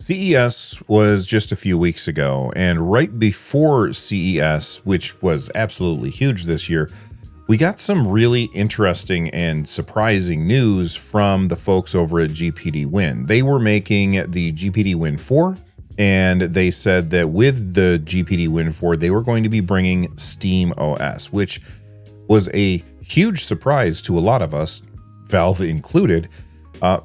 CES was just a few weeks ago, and right before CES, which was absolutely huge this year, we got some really interesting and surprising news from the folks over at GPD-Win. They were making the GPD-Win 4, and they said that with the GPD-Win 4, they were going to be bringing SteamOS, which was a huge surprise to a lot of us, Valve included,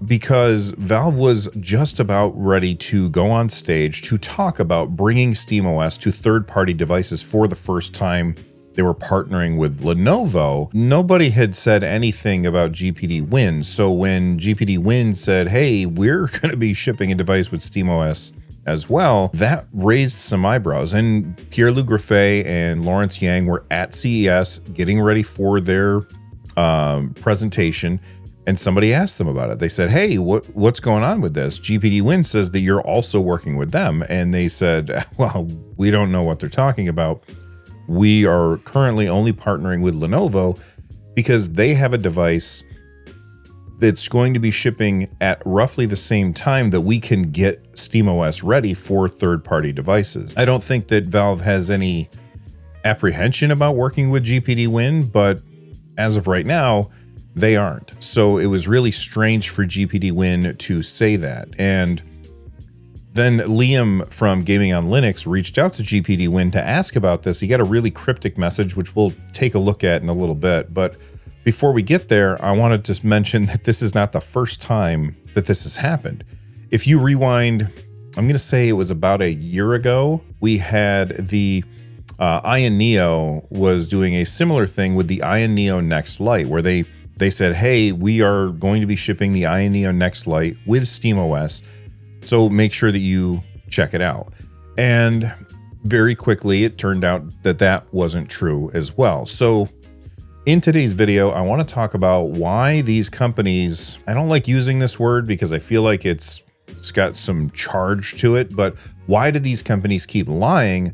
because Valve was just about ready to go on stage to talk about bringing SteamOS to third-party devices for the first time. They were partnering with Lenovo. Nobody had said anything about GPD-Win, so when GPD-Win said, hey, we're going to be shipping a device with SteamOS as well, that raised some eyebrows. And Pierre-Luc Griffet and Lawrence Yang were at CES getting ready for their presentation, and somebody asked them about it. They said, hey, what's going on with this? GPD-Win says that you're also working with them. And they said, well, we don't know what they're talking about. We are currently only partnering with Lenovo because they have a device that's going to be shipping at roughly the same time that we can get SteamOS ready for third-party devices. I don't think that Valve has any apprehension about working with GPD-Win, but as of right now, they aren't. So it was really strange for GPD-Win to say that. And then Liam from Gaming on Linux reached out to GPD-Win to ask about this. He got a really cryptic message, which we'll take a look at in a little bit. But before we get there, I want to just mention that this is not the first time that this has happened. If you rewind, I'm going to say it was about a year ago, we had the Ion Neo was doing a similar thing with the Ion Neo Next Lite, where they said, hey, we are going to be shipping the Ion Neo Next Lite with SteamOS, so make sure that you check it out. And very quickly, it turned out that that wasn't true as well. So in today's video, I want to talk about why these companies, I don't like using this word because I feel like it's got some charge to it, but why do these companies keep lying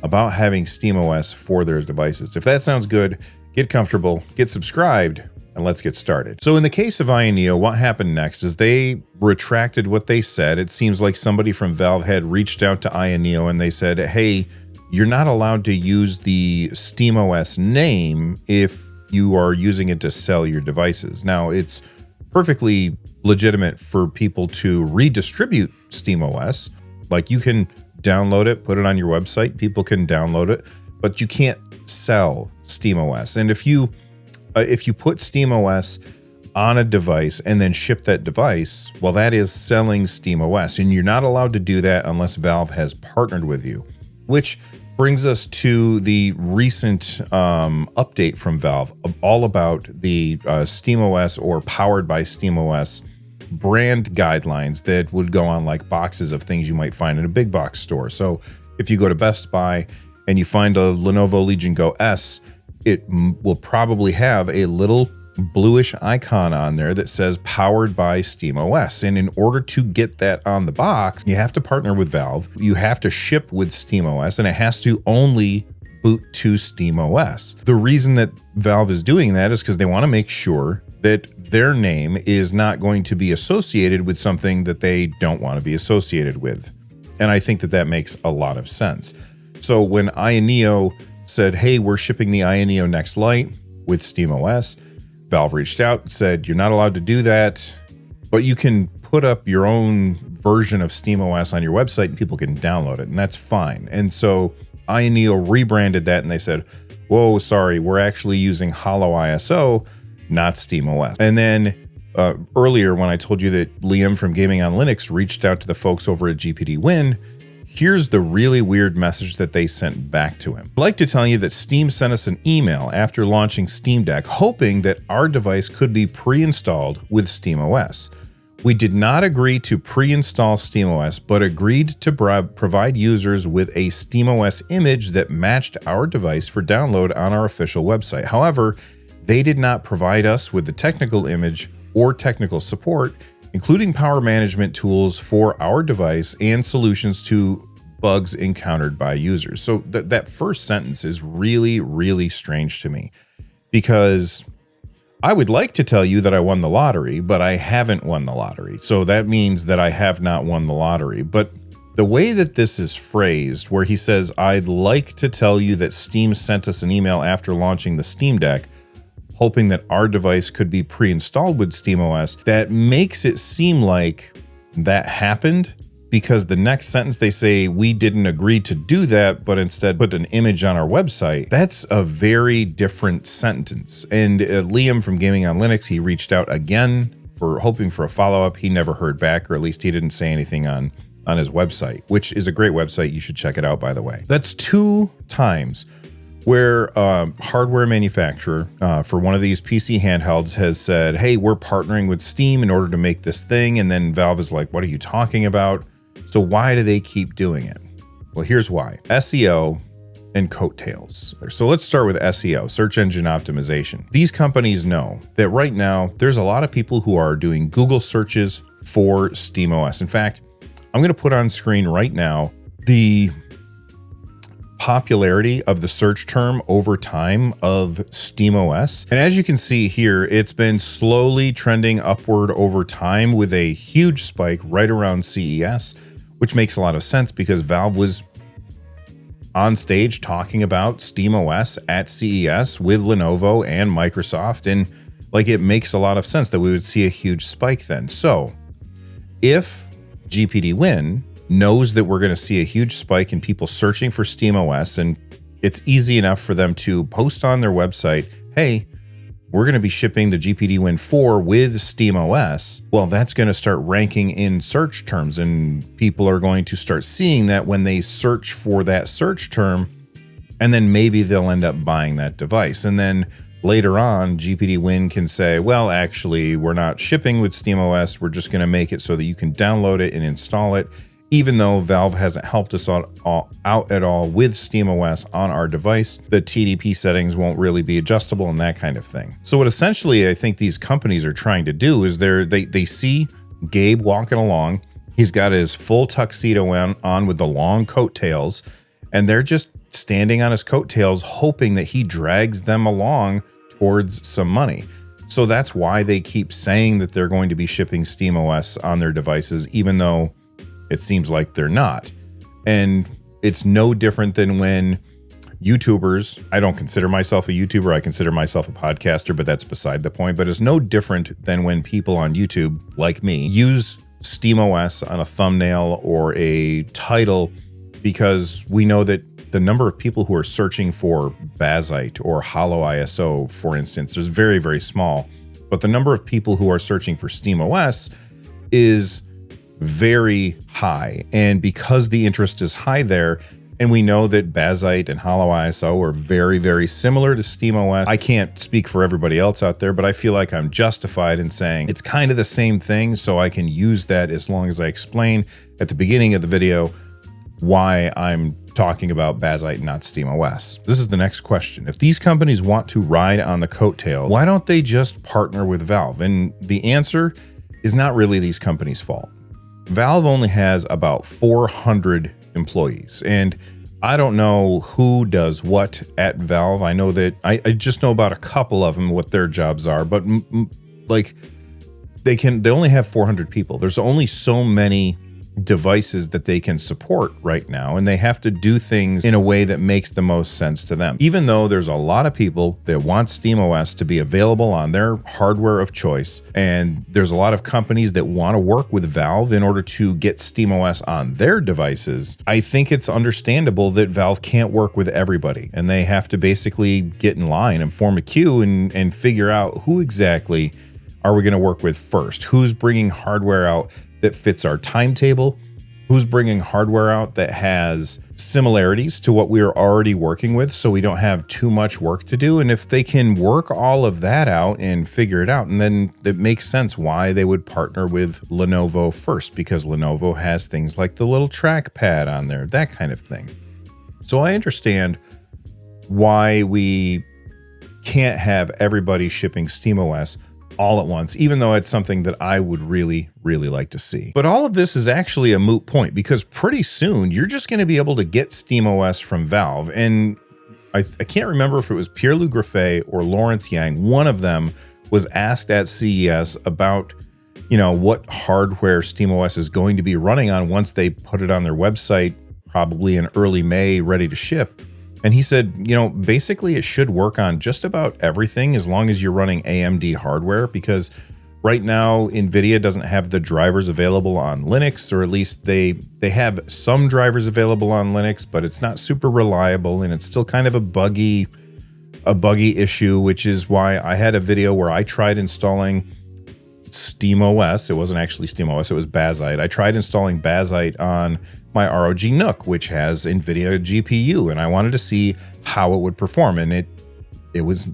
about having SteamOS for their devices? If that sounds good, get comfortable, get subscribed, and let's get started. So in the case of Ion Neo, what happened next is they retracted what they said. It seems like somebody from Valve had reached out to Ion Neo and they said, hey, you're not allowed to use the SteamOS name if you are using it to sell your devices. Now, it's perfectly legitimate for people to redistribute SteamOS. Like, you can download it, put it on your website, people can download it, but you can't sell SteamOS. And if you put SteamOS on a device and then ship that device, well, that is selling SteamOS, and you're not allowed to do that unless Valve has partnered with you, which brings us to the recent update from Valve all about the SteamOS or powered by SteamOS brand guidelines that would go on like boxes of things you might find in a big box store. So if you go to Best Buy and you find a Lenovo Legion Go S, it will probably have a little bluish icon on there that says powered by SteamOS. And in order to get that on the box, you have to partner with Valve. You have to ship with SteamOS, and it has to only boot to SteamOS. The reason that Valve is doing that is because they want to make sure that their name is not going to be associated with something that they don't want to be associated with. And I think that that makes a lot of sense. So when Ion Neo said, hey, we're shipping the Ion Neo Next Lite with SteamOS, Valve reached out and said, you're not allowed to do that, but you can put up your own version of SteamOS on your website and people can download it, and that's fine. And so Ion Neo rebranded that and they said, whoa, sorry, we're actually using Holo ISO, not SteamOS. And then earlier when I told you that Liam from Gaming on Linux reached out to the folks over at GPD-Win, here's the really weird message that they sent back to him. I'd like to tell you that Steam sent us an email after launching Steam Deck, hoping that our device could be pre-installed with SteamOS. We did not agree to pre-install SteamOS, but agreed to provide users with a SteamOS image that matched our device for download on our official website. However, they did not provide us with the technical image or technical support, including power management tools for our device and solutions to bugs encountered by users. So that first sentence is really, really strange to me, because I would like to tell you that I won the lottery, but I haven't won the lottery. So that means that I have not won the lottery. But the way that this is phrased, where he says, I'd like to tell you that Steam sent us an email after launching the Steam Deck, hoping that our device could be pre-installed with SteamOS, that makes it seem like that happened, because the next sentence they say, we didn't agree to do that, but instead put an image on our website. That's a very different sentence. And Liam from Gaming on Linux, he reached out again for hoping for a follow-up. He never heard back, or at least he didn't say anything on his website, which is a great website. You should check it out, by the way. That's 2 times where a hardware manufacturer for one of these PC handhelds has said, hey, we're partnering with Steam in order to make this thing. And then Valve is like, what are you talking about? So why do they keep doing it? Well, here's why. SEO and coattails. So let's start with SEO, search engine optimization. These companies know that right now there's a lot of people who are doing Google searches for SteamOS. In fact, I'm going to put on screen right now the popularity of the search term over time of SteamOS. And as you can see here, it's been slowly trending upward over time with a huge spike right around CES, which makes a lot of sense because Valve was on stage talking about SteamOS at CES with Lenovo and Microsoft. And like, it makes a lot of sense that we would see a huge spike then. So if GPD-Win knows that we're going to see a huge spike in people searching for SteamOS, and it's easy enough for them to post on their website, hey, we're going to be shipping the GPD-Win 4 with SteamOS. Well, that's going to start ranking in search terms, and people are going to start seeing that when they search for that search term, and then maybe they'll end up buying that device. And then later on, GPD-Win can say, well, actually, we're not shipping with SteamOS. We're just going to make it so that you can download it and install it, even though Valve hasn't helped us out at all with SteamOS on our device. The TDP settings won't really be adjustable and that kind of thing. So what essentially I think these companies are trying to do is they see Gabe walking along. He's got his full tuxedo on with the long coattails, and they're just standing on his coattails hoping that he drags them along towards some money. So that's why they keep saying that they're going to be shipping SteamOS on their devices, even though it seems like they're not. And it's no different than when YouTubers, I don't consider myself a YouTuber, I consider myself a podcaster, but that's beside the point. But it's no different than when people on YouTube, like me, use SteamOS on a thumbnail or a title, because we know that the number of people who are searching for Bazzite or Hollow ISO, for instance, is very, very small. But the number of people who are searching for SteamOS is very high. And because the interest is high there, and we know that Bazzite and Hollow ISO are very, very similar to SteamOS. I can't speak for everybody else out there, but I feel like I'm justified in saying it's kind of the same thing, so I can use that as long as I explain at the beginning of the video why I'm talking about Bazzite, not SteamOS. This is the next question. If these companies want to ride on the coattail, why don't they just partner with Valve? And the answer is not really these companies' fault. Valve only has about 400 employees, and I don't know who does what at Valve. I know that I just know about a couple of them, what their jobs are, but like they only have 400 people. There's only so many devices that they can support right now, and they have to do things in a way that makes the most sense to them. Even though there's a lot of people that want SteamOS to be available on their hardware of choice, and there's a lot of companies that want to work with Valve in order to get SteamOS on their devices, I think it's understandable that Valve can't work with everybody, and they have to basically get in line and form a queue and figure out who exactly are we going to work with first, who's bringing hardware out that fits our timetable, who's bringing hardware out that has similarities to what we are already working with, so we don't have too much work to do. And if they can work all of that out and figure it out, and then it makes sense why they would partner with Lenovo first, because Lenovo has things like the little trackpad on there, that kind of thing. So I understand why we can't have everybody shipping SteamOS all at once, even though it's something that I would really, really like to see. But all of this is actually a moot point, because pretty soon you're just going to be able to get SteamOS from Valve. And I can't remember if it was Pierre-Luc Graffet or Lawrence Yang, one of them was asked at CES about, what hardware SteamOS is going to be running on once they put it on their website, probably in early May, ready to ship. And he said, basically it should work on just about everything as long as you're running AMD hardware, because right now NVIDIA doesn't have the drivers available on Linux, or at least they have some drivers available on Linux, but it's not super reliable and it's still kind of a buggy issue, which is why I had a video where I tried installing SteamOS. It wasn't actually SteamOS, it was Bazzite. I tried installing Bazzite on my ROG NUC, which has NVIDIA GPU, and I wanted to see how it would perform, and it was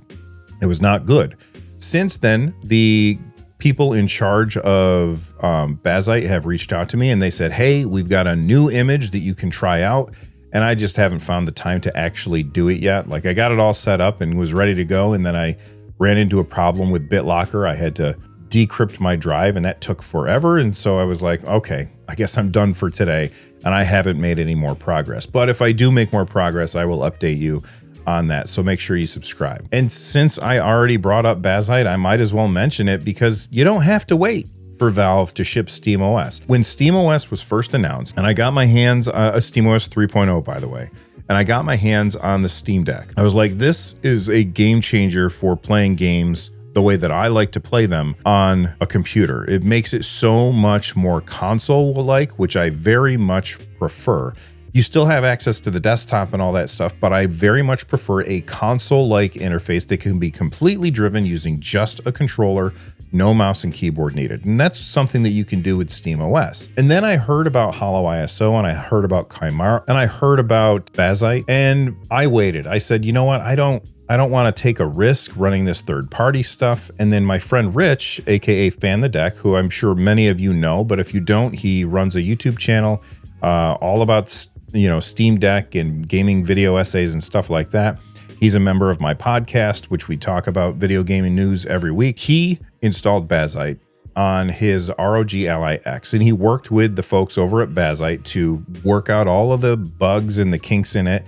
not good. Since then, the people in charge of Bazzite have reached out to me and they said, hey, we've got a new image that you can try out. And I just haven't found the time to actually do it yet. Like, I got it all set up and was ready to go, and then I ran into a problem with BitLocker. I had to decrypt my drive, and that took forever. And so I was like, okay, I guess I'm done for today. And I haven't made any more progress. But if I do make more progress, I will update you on that. So make sure you subscribe. And since I already brought up Bazzite, I might as well mention it, because you don't have to wait for Valve to ship SteamOS. When SteamOS was first announced, and I got my hands on SteamOS 3.0, by the way, and I got my hands on the Steam Deck, I was like, this is a game changer for playing games the way that I like to play them on a computer. It makes it so much more console-like, which I very much prefer. You still have access to the desktop and all that stuff, but I very much prefer a console-like interface that can be completely driven using just a controller, no mouse and keyboard needed. And that's something that you can do with SteamOS. And then I heard about Hollow ISO, and I heard about Chimera, and I heard about Bazzite, and I waited. I said, you know what? I don't want to take a risk running this third-party stuff. And then my friend Rich, aka Fan the Deck, who I'm sure many of you know, but if you don't, he runs a YouTube channel all about Steam Deck and gaming video essays and stuff like that. He's a member of my podcast, which we talk about video gaming news every week. He installed Bazzite on his ROG Ally X, and he worked with the folks over at Bazzite to work out all of the bugs and the kinks in it.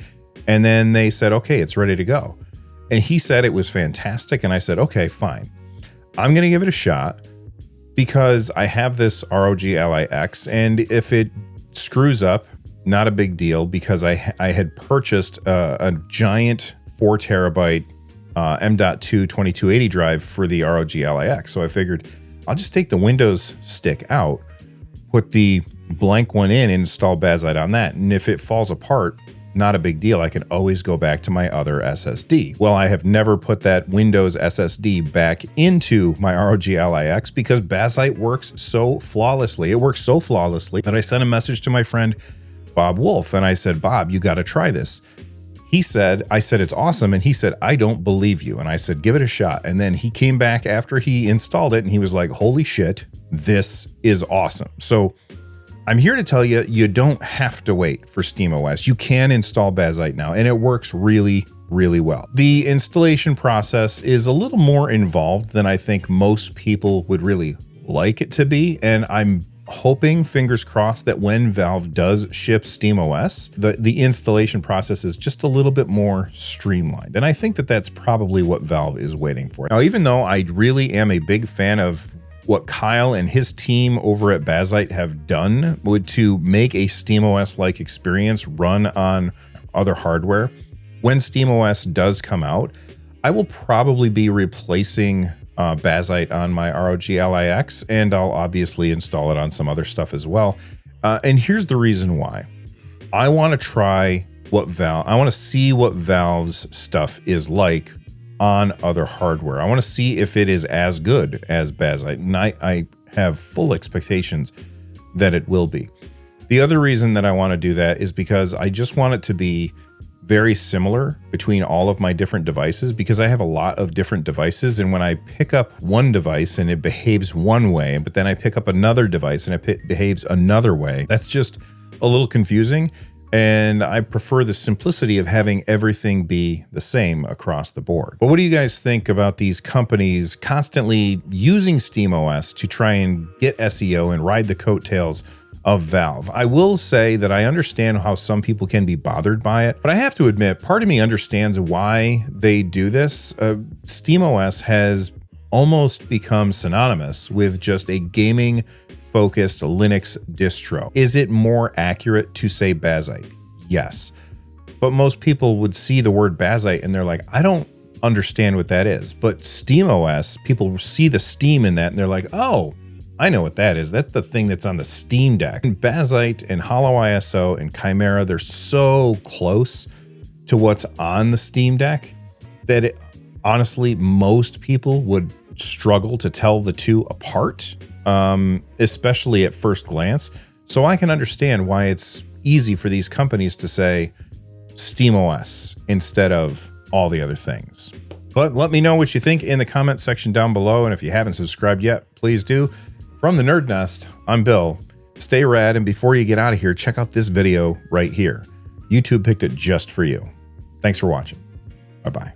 And then they said, okay, it's ready to go. And he said it was fantastic. And I said, okay, fine. I'm going to give it a shot, because I have this ROG Ally X, and if it screws up, not a big deal, because I had purchased a giant 4 terabyte M.2 2280 drive for the ROG Ally X. So I figured I'll just take the Windows stick out, put the blank one in, and install Bazzite on that. And if it falls apart, not a big deal. I can always go back to my other SSD. Well, I have never put that Windows SSD back into my ROG Ally X, because Bazzite works so flawlessly. It works so flawlessly that I sent a message to my friend Bob Wolf, and I said, Bob, you got to try this. I said, it's awesome. And he said, I don't believe you. And I said, give it a shot. And then he came back after he installed it, and he was like, holy shit, this is awesome. So I'm here to tell you, you don't have to wait for SteamOS. You can install Bazzite now, and it works really, really well. The installation process is a little more involved than I think most people would really like it to be. And I'm hoping, fingers crossed, that when Valve does ship SteamOS, the installation process is just a little bit more streamlined. And I think that that's probably what Valve is waiting for. Now, even though I really am a big fan of what Kyle and his team over at Bazzite have done to make a SteamOS-like experience run on other hardware, when SteamOS does come out, I will probably be replacing Bazzite on my ROG Ally X, and I'll obviously install it on some other stuff as well. And here's the reason why. I want to see what Valve's stuff is like on other hardware. I want to see if it is as good as Bazzite, and I have full expectations that it will be. The other reason that I want to do that is because I just want it to be very similar between all of my different devices, because I have a lot of different devices, and when I pick up one device and it behaves one way, but then I pick up another device and it behaves another way, that's just a little confusing. And I prefer the simplicity of having everything be the same across the board. But what do you guys think about these companies constantly using SteamOS to try and get SEO and ride the coattails of Valve? I will say that I understand how some people can be bothered by it, but I have to admit, part of me understands why they do this. SteamOS has almost become synonymous with just a gaming focused Linux distro. Is it more accurate to say Bazzite? Yes. But most people would see the word Bazzite and they're like, I don't understand what that is. But SteamOS, people see the Steam in that and they're like, oh, I know what that is. That's the thing that's on the Steam Deck. And Bazzite and Hollow ISO and Chimera, they're so close to what's on the Steam Deck that honestly, most people would struggle to tell the two apart, especially at first glance. So I can understand why it's easy for these companies to say SteamOS instead of all the other things. But let me know what you think in the comment section down below. And if you haven't subscribed yet, please do. From the Nerd Nest, I'm Bill. Stay rad. And before you get out of here, check out this video right here. YouTube picked it just for you. Thanks for watching. Bye-bye.